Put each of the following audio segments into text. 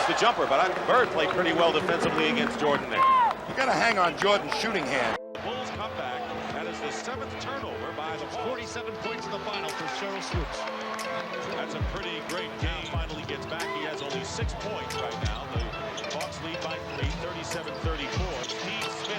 the jumper, but Bird played pretty well defensively against Jordan there. You got to hang on Jordan's shooting hand. Bulls come back. That is the 7th turnover by the 47 points in the final for Cheryl Swoops. That's a pretty great game. Finally gets back. He has only 6 points right now. The Hawks lead by 3, 37-34. Steve Smith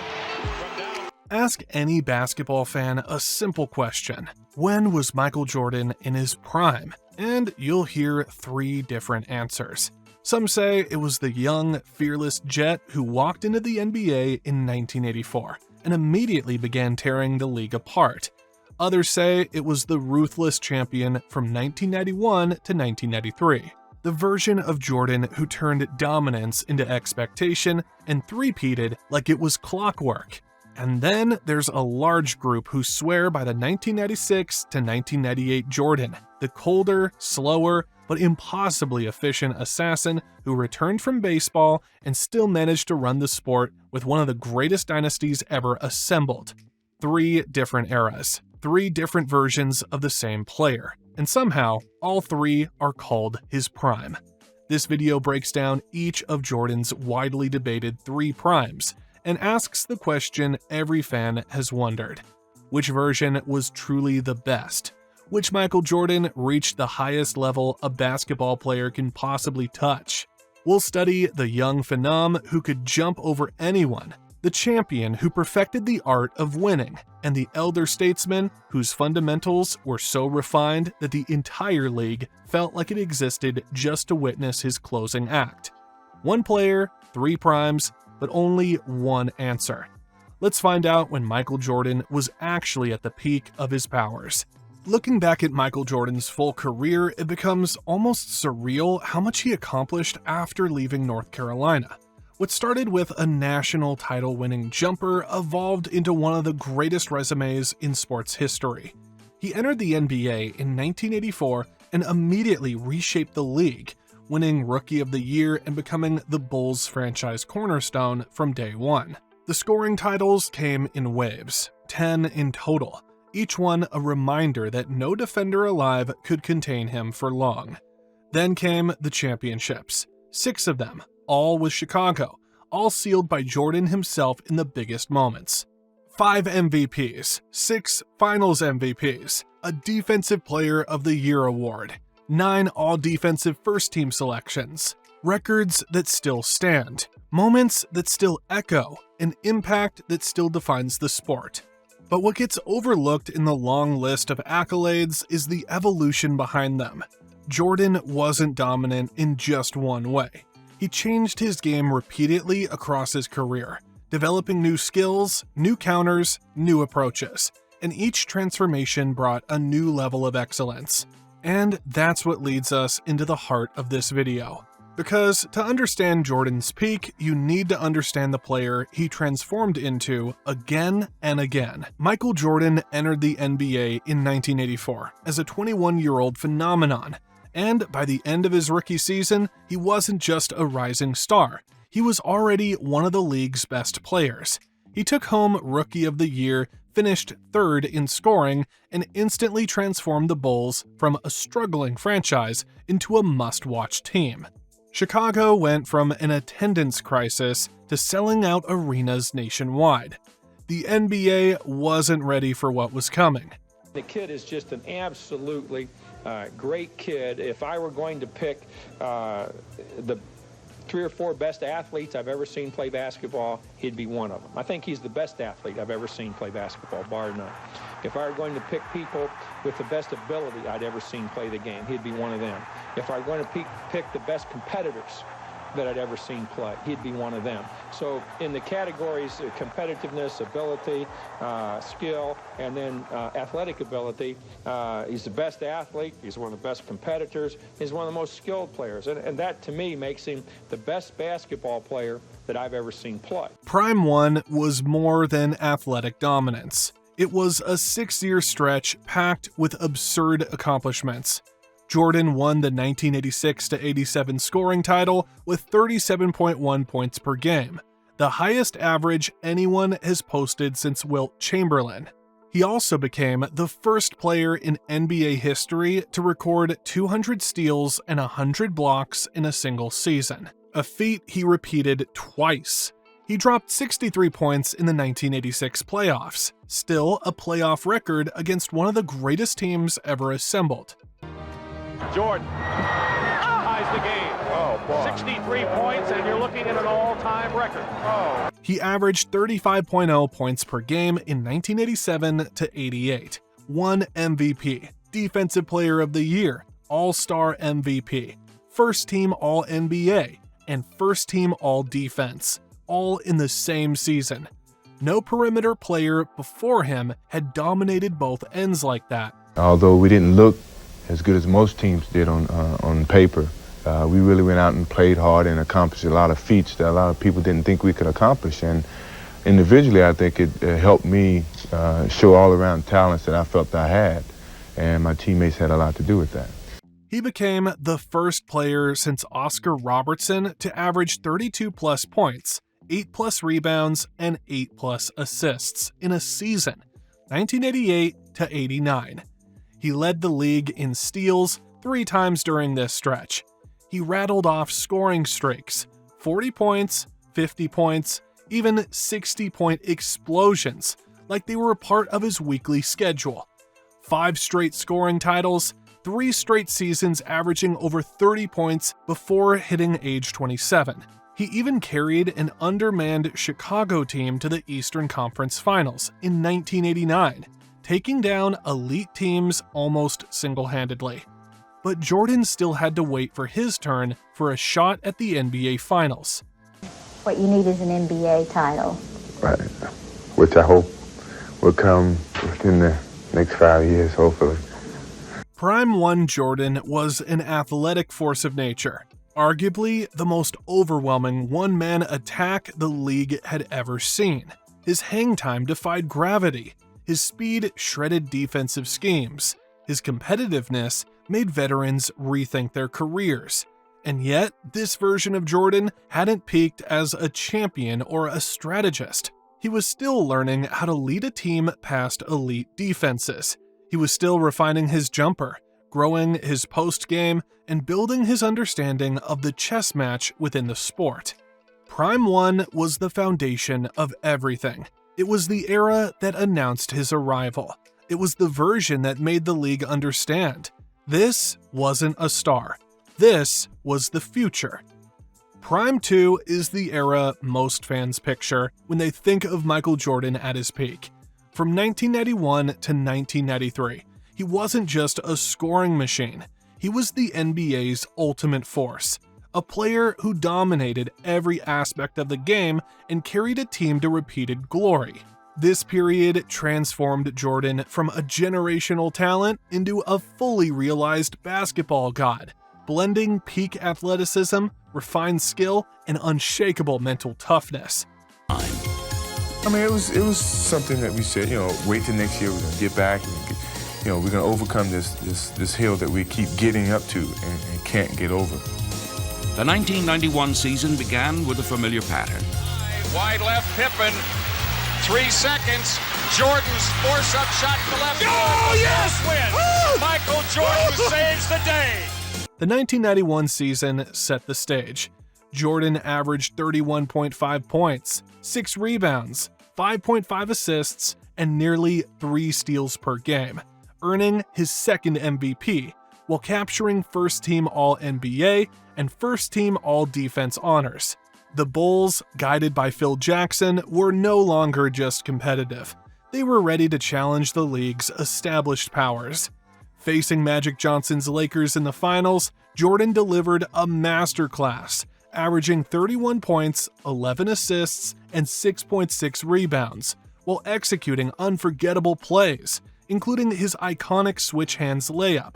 from down. Ask any basketball fan a simple question. When was Michael Jordan in his prime? And you'll hear 3 different answers. Some say it was the young, fearless Jet who walked into the NBA in 1984 and immediately began tearing the league apart. Others say it was the ruthless champion from 1991 to 1993, the version of Jordan who turned dominance into expectation and three-peated like it was clockwork. And then there's a large group who swear by the 1996 to 1998 Jordan, the colder, slower, but impossibly efficient assassin who returned from baseball and still managed to run the sport with one of the greatest dynasties ever assembled. 3 different eras, 3 different versions of the same player, and somehow all 3 are called his prime. This video breaks down each of Jordan's widely debated 3 primes and asks the question every fan has wondered. Which version was truly the best? Which Michael Jordan reached the highest level a basketball player can possibly touch? We'll study the young phenom who could jump over anyone, the champion who perfected the art of winning, and the elder statesman whose fundamentals were so refined that the entire league felt like it existed just to witness his closing act. 1 player, 3 primes, but only 1 answer. Let's find out when Michael Jordan was actually at the peak of his powers. Looking back at Michael Jordan's full career, it becomes almost surreal how much he accomplished after leaving North Carolina. What started with a national title-winning jumper evolved into one of the greatest resumes in sports history. He entered the NBA in 1984 and immediately reshaped the league, winning Rookie of the Year and becoming the Bulls franchise cornerstone from day one. The scoring titles came in waves, 10 in total, each one a reminder that no defender alive could contain him for long. Then came the championships, 6 of them, all with Chicago, all sealed by Jordan himself in the biggest moments. 5 MVPs, 6 Finals MVPs, a Defensive Player of the Year award, 9 all-defensive first-team selections, records that still stand, moments that still echo, an impact that still defines the sport. But what gets overlooked in the long list of accolades is the evolution behind them. Jordan wasn't dominant in just one way. He changed his game repeatedly across his career, developing new skills, new counters, new approaches, and each transformation brought a new level of excellence. And that's what leads us into the heart of this video. Because to understand Jordan's peak, you need to understand the player he transformed into again and again. Michael Jordan entered the NBA in 1984 as a 21-year-old phenomenon, and by the end of his rookie season, he wasn't just a rising star. He was already one of the league's best players. He took home Rookie of the Year, finished 3rd in scoring, and instantly transformed the Bulls from a struggling franchise into a must-watch team. Chicago went from an attendance crisis to selling out arenas nationwide. The NBA wasn't ready for what was coming. The kid is just an absolutely great kid. If I were going to pick the 3 or 4 best athletes I've ever seen play basketball, he'd be one of them. I think he's the best athlete I've ever seen play basketball, bar none. If I were going to pick people with the best ability I'd ever seen play the game, he'd be one of them. If I were going to pick the best competitors that I'd ever seen play, he'd be one of them. So in the categories of competitiveness, ability, skill, and then athletic ability, he's the best athlete, he's one of the best competitors, he's one of the most skilled players. And that, to me, makes him the best basketball player that I've ever seen play. Prime 1 was more than athletic dominance. It was a 6-year stretch packed with absurd accomplishments. Jordan won the 1986-87 scoring title with 37.1 points per game, the highest average anyone has posted since Wilt Chamberlain. He also became the first player in NBA history to record 200 steals and 100 blocks in a single season. a feat he repeated twice. He dropped 63 points in the 1986 playoffs, still a playoff record against one of the greatest teams ever assembled. Jordan ties the game. Oh, boy. 63 points, and you're looking at an all-time record. Oh. He averaged 35.0 points per game in 1987 to 88, won MVP, Defensive Player of the Year, All-Star MVP, First Team All-NBA, and First Team All-Defense, all in the same season. No perimeter player before him had dominated both ends like that. Although we didn't look as good as most teams did on paper, we really went out and played hard and accomplished a lot of feats that a lot of people didn't think we could accomplish. And individually, I think it helped me show all around talents that I felt I had, and my teammates had a lot to do with that. He became the first player since Oscar Robertson to average 32-plus points, 8-plus rebounds, and 8-plus assists in a season, 1988 to 89. He led the league in steals 3 times during this stretch. He rattled off scoring streaks, 40 points, 50 points, even 60-point explosions, like they were a part of his weekly schedule. 5 straight scoring titles, 3 straight seasons averaging over 30 points before hitting age 27. He even carried an undermanned Chicago team to the Eastern Conference Finals in 1989, taking down elite teams almost single-handedly. But Jordan still had to wait for his turn for a shot at the NBA Finals. What you need is an NBA title. Right. Which I hope will come within the next 5 years, hopefully. Prime 1 Jordan was an athletic force of nature, arguably the most overwhelming one-man attack the league had ever seen. His hang time defied gravity. His speed shredded defensive schemes. His competitiveness made veterans rethink their careers. And yet, this version of Jordan hadn't peaked as a champion or a strategist. He was still learning how to lead a team past elite defenses. He was still refining his jumper, growing his post game, and building his understanding of the chess match within the sport. Prime 1 was the foundation of everything. It was the era that announced his arrival. It was the version that made the league understand. This wasn't a star. This was the future. Prime 2 is the era most fans picture when they think of Michael Jordan at his peak. From 1991 to 1993, he wasn't just a scoring machine. He was the NBA's ultimate force, a player who dominated every aspect of the game and carried a team to repeated glory. This period transformed Jordan from a generational talent into a fully realized basketball god, blending peak athleticism, refined skill, and unshakable mental toughness. I mean, it was something that we said, wait till next year, we're gonna get back, and we're gonna overcome this hill that we keep getting up to and can't get over. The 1991 season began with a familiar pattern. Wide left, Pippen, 3 seconds. Jordan's force-up shot to the left. Oh, yes! Win. Michael Jordan saves the day. The 1991 season set the stage. Jordan averaged 31.5 points, 6 rebounds, 5.5 assists, and nearly 3 steals per game, earning his second MVP, while capturing first-team All-NBA and first-team All-Defense honors. The Bulls, guided by Phil Jackson, were no longer just competitive. They were ready to challenge the league's established powers. Facing Magic Johnson's Lakers in the finals, Jordan delivered a masterclass, averaging 31 points, 11 assists, and 6.6 rebounds, while executing unforgettable plays, including his iconic switch hands layup.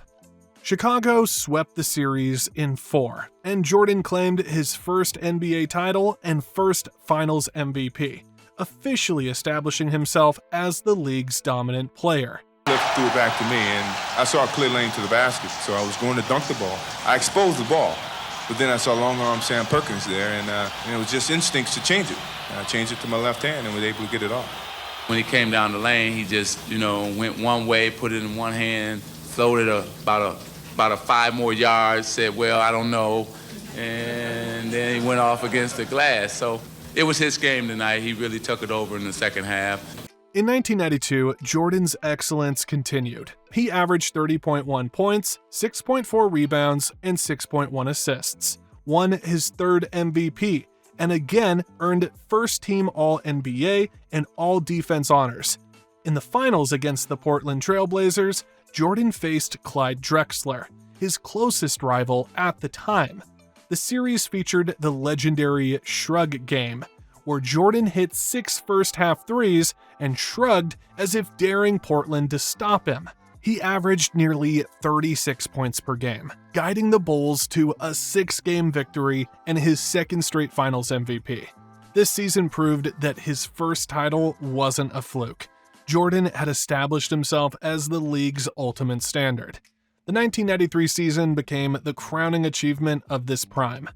Chicago swept the series in 4, and Jordan claimed his first NBA title and first Finals MVP, officially establishing himself as the league's dominant player. Cliff threw it back to me, and I saw a clear lane to the basket, so I was going to dunk the ball. I exposed the ball, but then I saw long-arm Sam Perkins there, and it was just instincts to change it. And I changed it to my left hand and was able to get it off. When he came down the lane, he just, went one way, put it in one hand, floated about a 5 more yards, said, well, I don't know, and and then he went off against the glass. So it was his game tonight. He really took it over in the second half. In 1992, Jordan's excellence continued. He averaged 30.1 points, 6.4 rebounds, and 6.1 assists, won his third MVP, and again earned first-team All-NBA and All-Defense honors. In the finals against the Portland Trail Blazers, Jordan faced Clyde Drexler, his closest rival at the time. The series featured the legendary shrug game, where Jordan hit 6 first-half threes and shrugged as if daring Portland to stop him. He averaged nearly 36 points per game, guiding the Bulls to a 6-game victory and his second straight Finals MVP. This season proved that his first title wasn't a fluke. Jordan had established himself as the league's ultimate standard. The 1993 season became the crowning achievement of this prime.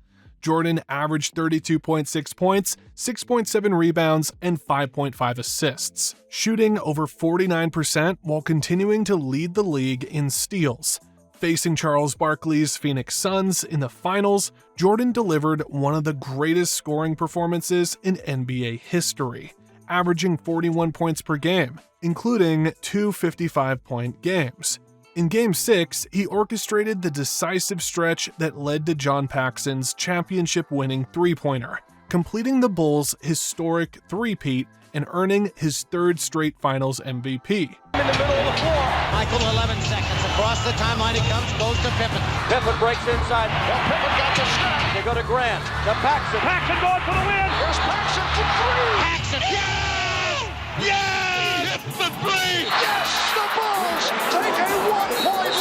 Jordan averaged 32.6 points, 6.7 rebounds, and 5.5 assists, shooting over 49% while continuing to lead the league in steals. Facing Charles Barkley's Phoenix Suns in the finals, Jordan delivered one of the greatest scoring performances in NBA history, averaging 41 points per game, including 2 55-point games. In Game 6, he orchestrated the decisive stretch that led to John Paxson's championship-winning three-pointer, completing the Bulls' historic three-peat and earning his third straight Finals MVP. In the middle of the floor. Michael, 11 seconds. Across the timeline he comes, goes to Pippen. Pippen breaks inside. Well, Pippen got the snap. They go to Grant. To Paxson. Paxson going for the win. Here's Paxson for three. Paxson. Yes! Yes! Hit the three. Yes! The Bulls take a 1-point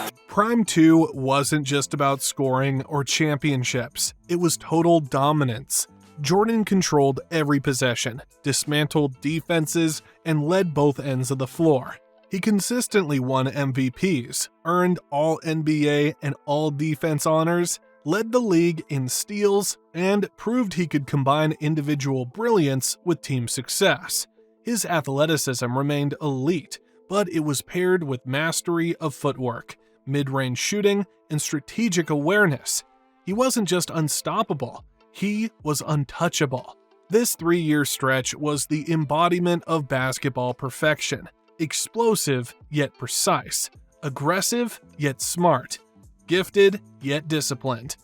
lead. Prime 2 wasn't just about scoring or championships. It was total dominance. Jordan controlled every possession, dismantled defenses, and led both ends of the floor. He consistently won MVPs, earned All-NBA and All-Defense honors, led the league in steals, and proved he could combine individual brilliance with team success. His athleticism remained elite, but it was paired with mastery of footwork, mid-range shooting, and strategic awareness. He wasn't just unstoppable, he was untouchable. This 3-year stretch was the embodiment of basketball perfection. Explosive yet precise, aggressive yet smart, gifted yet disciplined.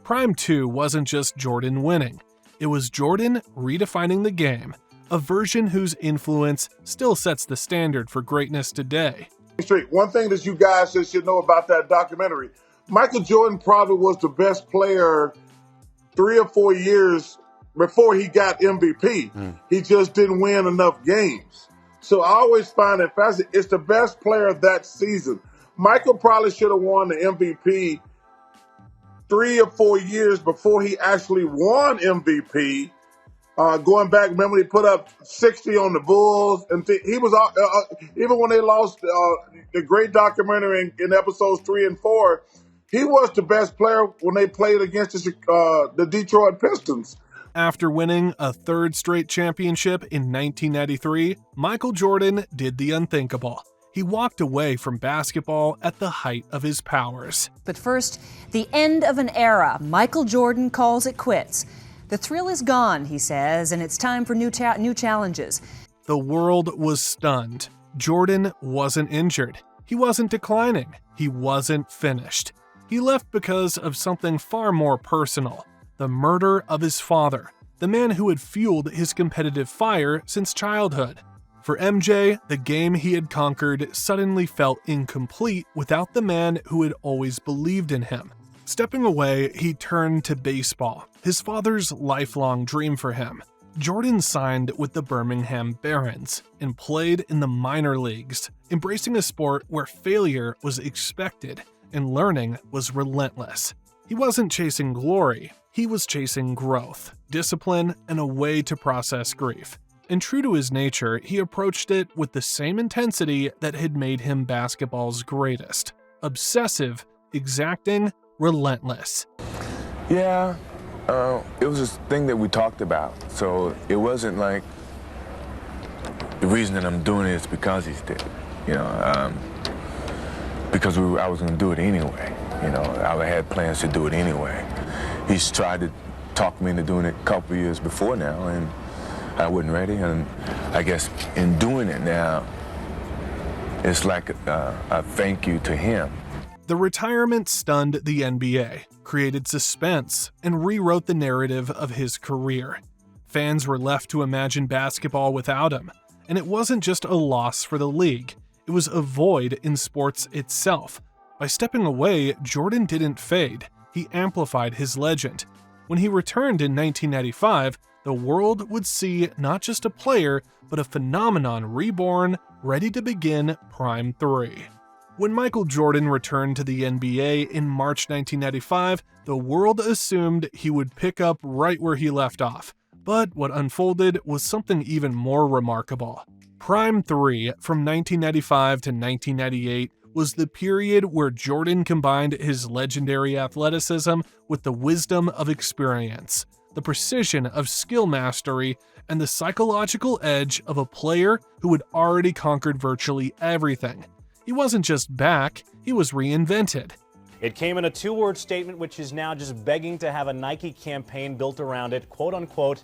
Prime 2 wasn't just Jordan winning, it was Jordan redefining the game, a version whose influence still sets the standard for greatness today. One thing that you guys should know about that documentary, Michael Jordan probably was the best player 3 or 4 years before he got MVP. He just didn't win enough games. So I always find it fascinating. It's the best player of that season. Michael probably should have won the MVP 3 or 4 years before he actually won MVP. Going back, remember he put up 60 on the Bulls, and he was even when they lost the great documentary in episodes 3 and 4. He was the best player when they played against the Detroit Pistons. After winning a third straight championship in 1993, Michael Jordan did the unthinkable. He walked away from basketball at the height of his powers. But first, the end of an era. Michael Jordan calls it quits. The thrill is gone, he says, and it's time for new challenges. The world was stunned. Jordan wasn't injured. He wasn't declining. He wasn't finished. He left because of something far more personal. The murder of his father, the man who had fueled his competitive fire since childhood. For MJ, the game he had conquered suddenly felt incomplete without the man who had always believed in him. Stepping away, he turned to baseball, his father's lifelong dream for him. Jordan signed with the Birmingham Barons and played in the minor leagues, embracing a sport where failure was expected and learning was relentless. He wasn't chasing glory, he was chasing growth, discipline, and a way to process grief. And true to his nature, he approached it with the same intensity that had made him basketball's greatest. Obsessive, exacting, relentless. Yeah, it was a thing that we talked about. So it wasn't like the reason that I'm doing it is because he's dead. You know, because I was going to do it anyway. You know, I had plans to do it anyway. He's tried to talk me into doing it a couple years before now, and I wasn't ready. And I guess in doing it now, it's like a thank you to him. The retirement stunned the NBA, created suspense, and rewrote the narrative of his career. Fans were left to imagine basketball without him, and it wasn't just a loss for the league, it was a void in sports itself. By stepping away, Jordan didn't fade, he amplified his legend. When he returned in 1995, the world would see not just a player, but a phenomenon reborn, ready to begin Prime 3. When Michael Jordan returned to the NBA in March 1995, the world assumed he would pick up right where he left off. But what unfolded was something even more remarkable. Prime 3, from 1995 to 1998, was the period where Jordan combined his legendary athleticism with the wisdom of experience, the precision of skill mastery, and the psychological edge of a player who had already conquered virtually everything. He wasn't just back, he was reinvented. It came in a two-word statement which is now just begging to have a Nike campaign built around it, quote unquote,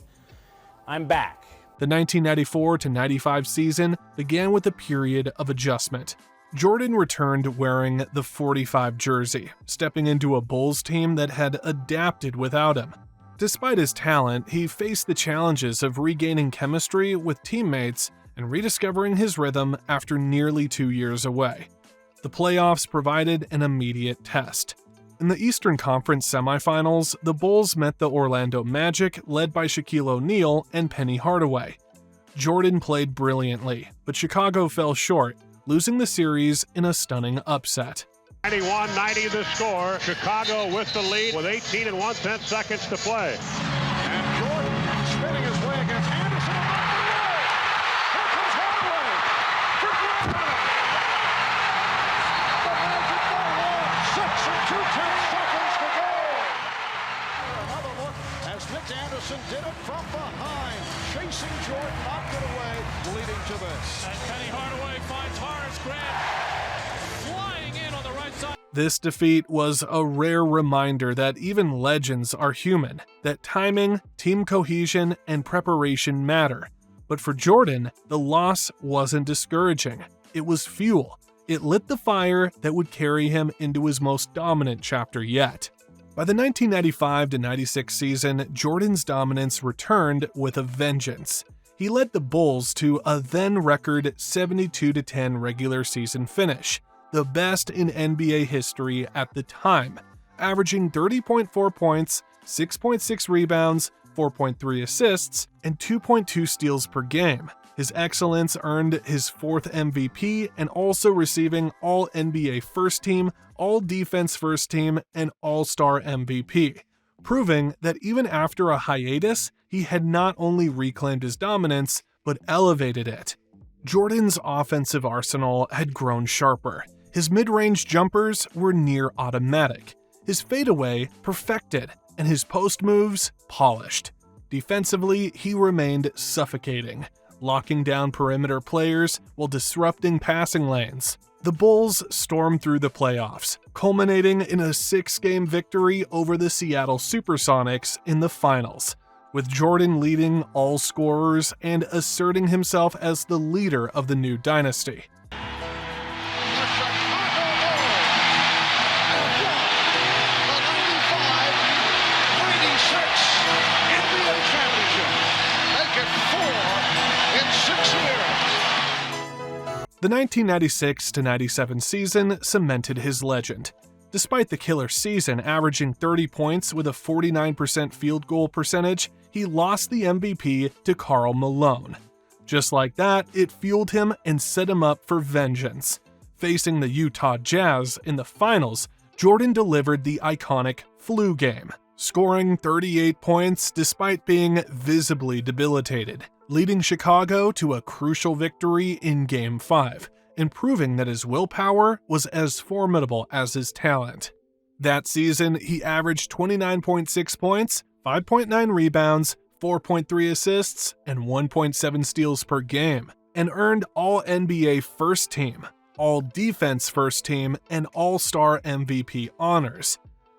"I'm back." The 1994 to 95 season began with a period of adjustment. Jordan returned wearing the 45 jersey, stepping into a Bulls team that had adapted without him. Despite his talent, he faced the challenges of regaining chemistry with teammates and rediscovering his rhythm after nearly 2 years away. The playoffs provided an immediate test. In the Eastern Conference semifinals, the Bulls met the Orlando Magic, led by Shaquille O'Neal and Penny Hardaway. Jordan played brilliantly, but Chicago fell short, losing the series in a stunning upset. 91-90 the score. Chicago with the lead with 18 and 1/10 seconds to play. And Jordan spinning his way against Anderson. Here comes Hardaway. For Jordan. The Magic by 1. 6 and 2/10 seconds to go. Another look as Nick Anderson did it from behind. Chasing Jordan, knocked it away, leading to this. And Penny Hardaway finds Horace Grant flying in on the right side. This defeat was a rare reminder that even legends are human, that timing, team cohesion, and preparation matter. But for Jordan, the loss wasn't discouraging. It was fuel. It lit the fire that would carry him into his most dominant chapter yet. By the 1995 to 96 season, Jordan's dominance returned with a vengeance. He led the Bulls to a then-record 72-10 regular season finish, the best in NBA history at the time, averaging 30.4 points, 6.6 rebounds, 4.3 assists, and 2.2 steals per game. His excellence earned his 4th MVP and also receiving All-NBA First Team, All-Defense First Team, and All-Star MVP, proving that even after a hiatus, he had not only reclaimed his dominance, but elevated it. Jordan's offensive arsenal had grown sharper. His mid-range jumpers were near automatic, his fadeaway perfected, and his post moves polished. Defensively, he remained suffocating, locking down perimeter players while disrupting passing lanes. The Bulls stormed through the playoffs, culminating in a 6-game victory over the Seattle Supersonics in the finals, with Jordan leading all scorers and asserting himself as the leader of the new dynasty. The 1996 to 97 season cemented his legend. Despite the killer season averaging 30 points with a 49% field goal percentage, he lost the MVP to Karl Malone. Just like that, it fueled him and set him up for vengeance. Facing the Utah Jazz in the finals, Jordan delivered the iconic flu game, scoring 38 points despite being visibly debilitated, leading Chicago to a crucial victory in Game 5, and proving that his willpower was as formidable as his talent. That season, he averaged 29.6 points, 5.9 rebounds, 4.3 assists, and 1.7 steals per game, and earned All-NBA First Team, All-Defense First Team, and All-Star MVP honors.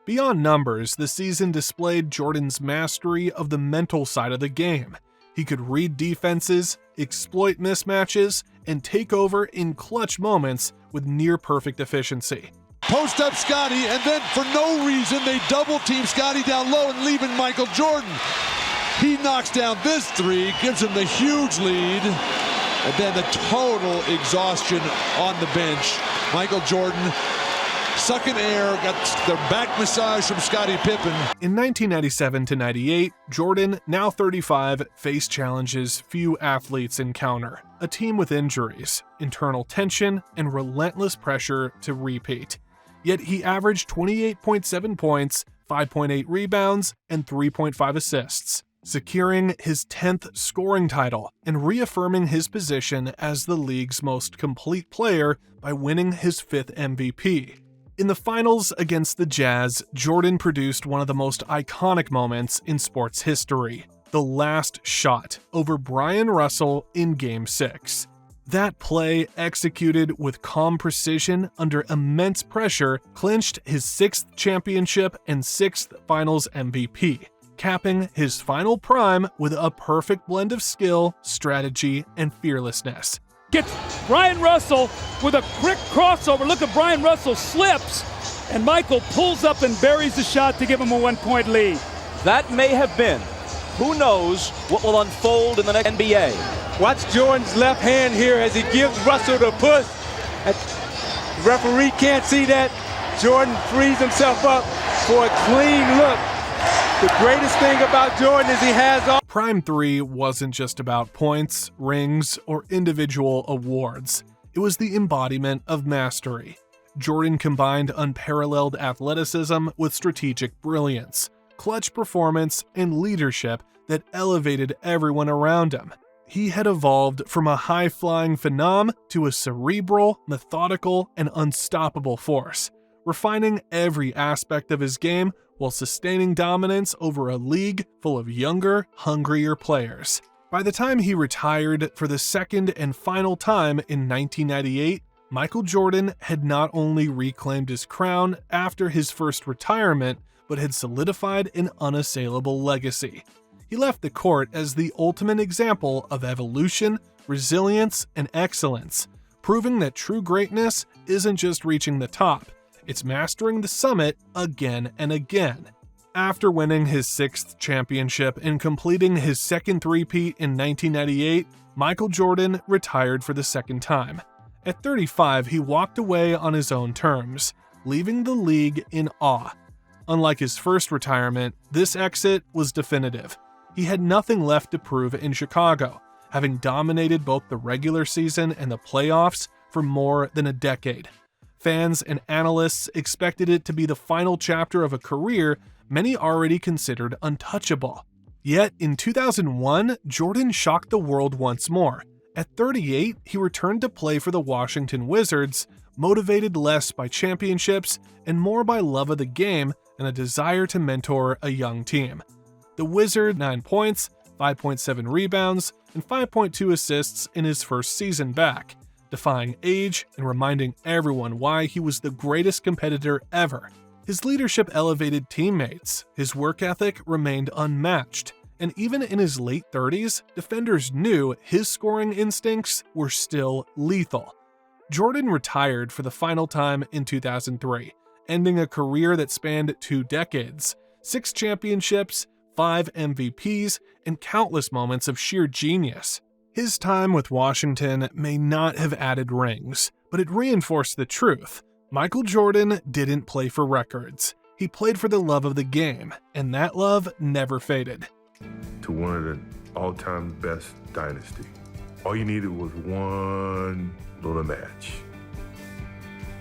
Beyond numbers, the season displayed Jordan's mastery of the mental side of the game. He could read defenses, exploit mismatches, and take over in clutch moments with near-perfect efficiency. Post up Scotty, and then for no reason they double team Scotty down low and leaving Michael Jordan. He knocks down this three, gives him the huge lead, and then the total exhaustion on the bench. Michael Jordan sucking air, got the back massage from Scottie Pippen. In 1997-98, Jordan, now 35, faced challenges few athletes encounter. A team with injuries, internal tension, and relentless pressure to repeat. Yet he averaged 28.7 points, 5.8 rebounds, and 3.5 assists, securing his 10th scoring title and reaffirming his position as the league's most complete player by winning his 5th MVP. In the finals against the Jazz, Jordan produced one of the most iconic moments in sports history, the last shot over Brian Russell in Game 6. That play, executed with calm precision under immense pressure, clinched his 6th championship and 6th Finals MVP, capping his final prime with a perfect blend of skill, strategy, and fearlessness. Gets Brian Russell with a quick crossover. Look at Brian Russell slips, and Michael pulls up and buries the shot to give him a 1-point lead. That may have been. Who knows what will unfold in the next NBA. Watch Jordan's left hand here as he gives Russell the push. The referee can't see that. Jordan frees himself up for a clean look. The greatest thing about Jordan is he has all. Prime 3 wasn't just about points, rings, or individual awards. It was the embodiment of mastery. Jordan combined unparalleled athleticism with strategic brilliance, clutch performance, and leadership that elevated everyone around him. He had evolved from a high-flying phenom to a cerebral, methodical, and unstoppable force, refining every aspect of his game while sustaining dominance over a league full of younger, hungrier players. By the time he retired for the second and final time in 1998, Michael Jordan had not only reclaimed his crown after his first retirement, but had solidified an unassailable legacy. He left the court as the ultimate example of evolution, resilience, and excellence, proving that true greatness isn't just reaching the top, it's mastering the summit again and again. After winning his 6th championship and completing his second three-peat in 1998, Michael Jordan retired for the second time. At 35, he walked away on his own terms, leaving the league in awe. Unlike his first retirement, this exit was definitive. He had nothing left to prove in Chicago, having dominated both the regular season and the playoffs for more than a decade. Fans and analysts expected it to be the final chapter of a career many already considered untouchable. Yet, in 2001, Jordan shocked the world once more. At 38, he returned to play for the Washington Wizards, motivated less by championships and more by love of the game and a desire to mentor a young team. The Wizard 9 points, 5.7 rebounds, and 5.2 assists in his first season back, defying age and reminding everyone why he was the greatest competitor ever. His leadership elevated teammates, his work ethic remained unmatched, and even in his late 30s, defenders knew his scoring instincts were still lethal. Jordan retired for the final time in 2003, ending a career that spanned 2 decades, 6 championships, 5 MVPs, and countless moments of sheer genius. His time with Washington may not have added rings, but it reinforced the truth. Michael Jordan didn't play for records. He played for the love of the game, and that love never faded. To one of the all-time best dynasty, all you needed was one little match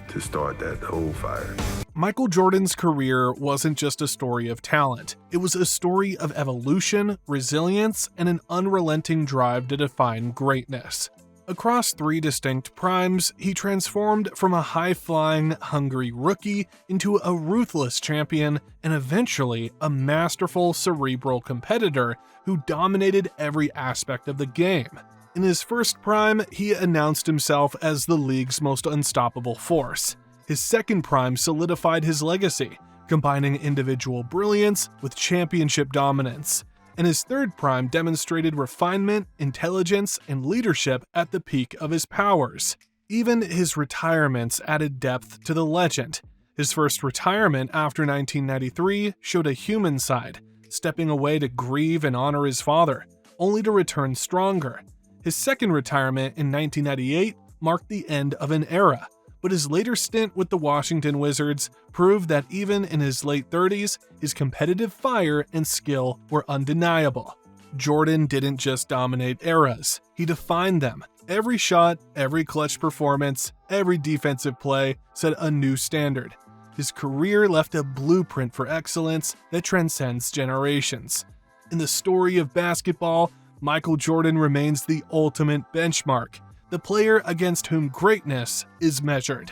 to start that whole fire. Michael Jordan's career wasn't just a story of talent. It was a story of evolution, resilience, and an unrelenting drive to define greatness. Across 3 distinct primes, he transformed from a high-flying, hungry rookie into a ruthless champion and eventually a masterful, cerebral competitor who dominated every aspect of the game. In his first prime, he announced himself as the league's most unstoppable force. His second prime solidified his legacy, combining individual brilliance with championship dominance. In his third prime demonstrated refinement, intelligence, and leadership at the peak of his powers. Even his retirements added depth to the legend. His first retirement after 1993 showed a human side, stepping away to grieve and honor his father, only to return stronger. His second retirement in 1998 marked the end of an era, but his later stint with the Washington Wizards proved that even in his late 30s, his competitive fire and skill were undeniable. Jordan didn't just dominate eras, he defined them. Every shot, every clutch performance, every defensive play set a new standard. His career left a blueprint for excellence that transcends generations. In the story of basketball, Michael Jordan remains the ultimate benchmark, the player against whom greatness is measured.